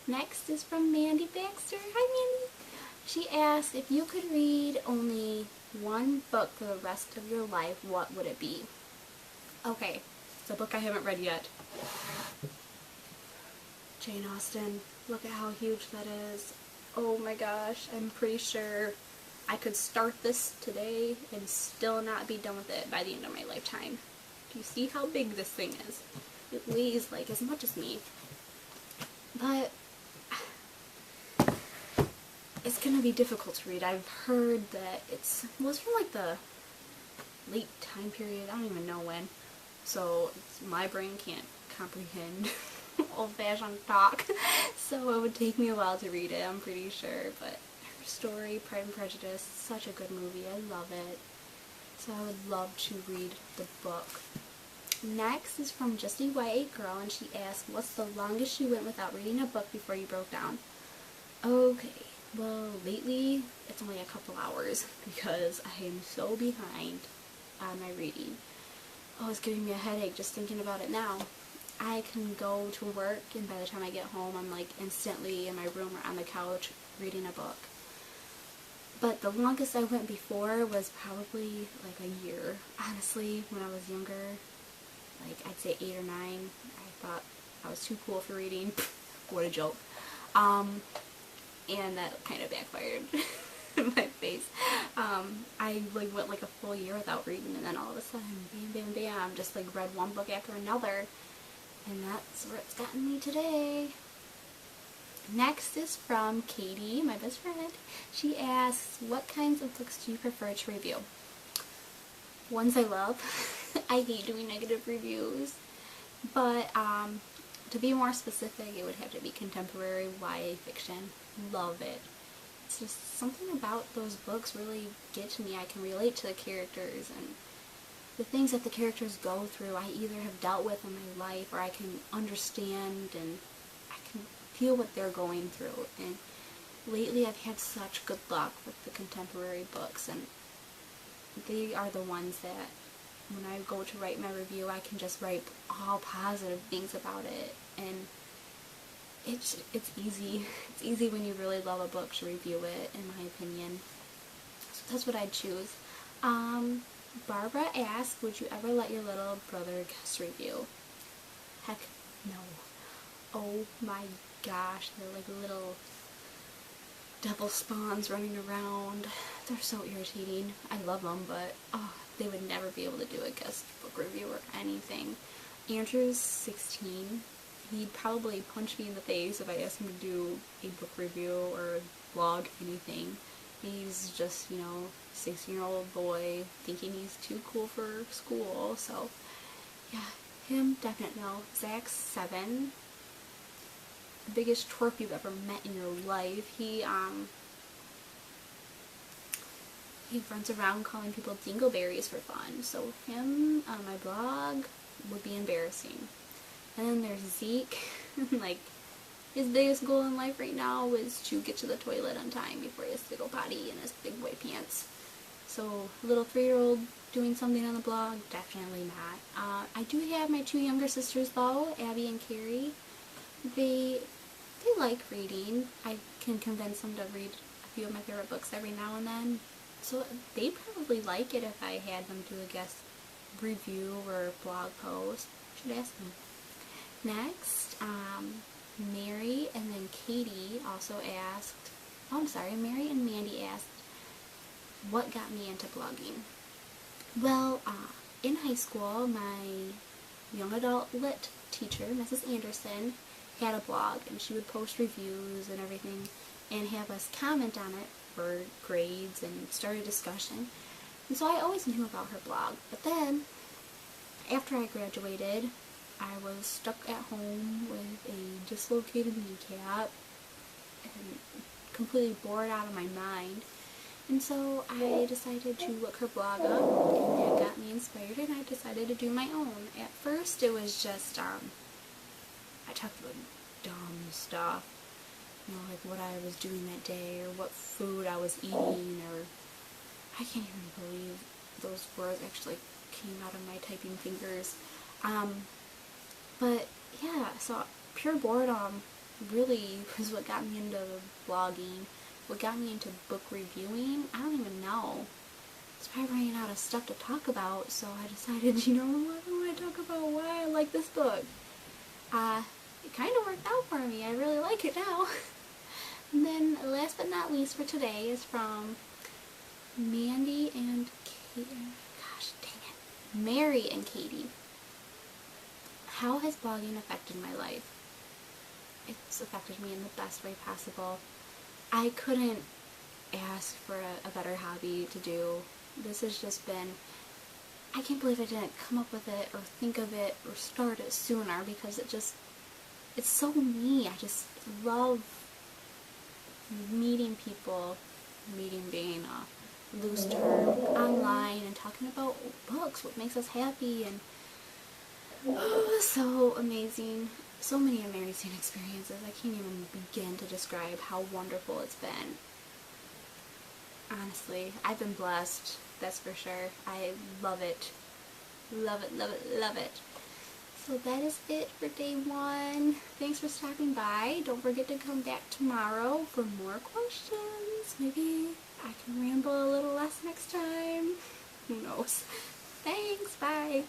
Next is from Mandy Baxter. Hi, Mandy. She asked, if you could read only one book for the rest of your life, what would it be? Okay, it's a book I haven't read yet. Jane Austen. Look at how huge that is. Oh my gosh, I'm pretty sure I could start this today and still not be done with it by the end of my lifetime. Do you see how big this thing is? It weighs like as much as me. But it's gonna be difficult to read. I've heard that it's from like the late time period. I don't even know when. So my brain can't comprehend old-fashioned talk. So it would take me a while to read it, I'm pretty sure. But her story, Pride and Prejudice, such a good movie. I love it. So I would love to read the book. Next is from Just a YA Girl, and she asked, what's the longest you went without reading a book before you broke down? Okay, well, lately it's only a couple hours because I am so behind on my reading. Oh, it's giving me a headache just thinking about it now. I can go to work, and by the time I get home, I'm like instantly in my room or on the couch reading a book. But the longest I went before was probably like a year. Honestly, when I was younger, like I'd say 8 or 9, I thought I was too cool for reading. What a joke. And that kind of backfired in my face. I like went like a full year without reading, and then all of a sudden, bam, bam, bam, just like read one book after another, and that's where it's gotten me today. Next is from Katie, my best friend. She asks, what kinds of books do you prefer to review? Ones I love. I hate doing negative reviews, but to be more specific, it would have to be contemporary YA fiction. Love it. It's just something about those books really get to me. I can relate to the characters, and the things that the characters go through I either have dealt with in my life, or I can understand and I can feel what they're going through. And lately I've had such good luck with the contemporary books, and they are the ones that when I go to write my review, I can just write all positive things about it, and it's easy. It's easy when you really love a book to review it, in my opinion. So that's what I'd choose. Barbara asked, would you ever let your little brother guest review? Heck no. Oh my gosh, they're like little devil spawns running around. They're so irritating. I love them, but oh, they would never be able to do a guest book review or anything. Andrew's 16. He'd probably punch me in the face if I asked him to do a book review or a blog, anything. He's just, 16-year-old boy thinking he's too cool for school. So, yeah, him, definitely no. Zach's 7. The biggest twerp you've ever met in your life. He runs around calling people dingleberries for fun. So him on my blog would be embarrassing. And then there's Zeke. Like, his biggest goal in life right now is to get to the toilet on time before he has to go potty in his big boy pants. So, little 3-year-old doing something on the blog? Definitely not. I do have my 2 younger sisters though, Abby and Carrie. They like reading. I can convince them to read a few of my favorite books every now and then. So they'd probably like it if I had them do a guest review or blog post. I should ask them. Next, Mary and then Katie also asked, Mary and Mandy asked, what got me into blogging? Well, in high school, my young adult lit teacher, Mrs. Anderson, had a blog, and she would post reviews and everything and have us comment on it for grades and start a discussion. And so I always knew about her blog. But then, after I graduated, I was stuck at home with a dislocated kneecap and completely bored out of my mind. And so I decided to look her blog up, and that got me inspired, and I decided to do my own. At first it was just, I talked about dumb stuff, like what I was doing that day, or what food I was eating, or I can't even believe those words actually came out of my typing fingers. But yeah, so pure boredom, really was what got me into blogging, what got me into book reviewing. I don't even know. It's probably running out of stuff to talk about, so I decided, you know, what do I talk about why I like this book? It kind of worked out for me. I really like it now. And then, last but not least for today is from Mandy and gosh dang it, Mary and Katie. How has blogging affected my life? It's affected me in the best way possible. I couldn't ask for a better hobby to do. This has just been, I can't believe I didn't come up with it or think of it or start it sooner, because it's so me. I just love meeting people, meeting being a loose term, online, and talking about books, what makes us happy, and so amazing. So many amazing experiences. I can't even begin to describe how wonderful it's been. Honestly, I've been blessed, that's for sure. I love it. Love it, love it, love it. So that is it for day 1. Thanks for stopping by. Don't forget to come back tomorrow for more questions. Maybe I can ramble a little less next time. Who knows? Thanks, bye.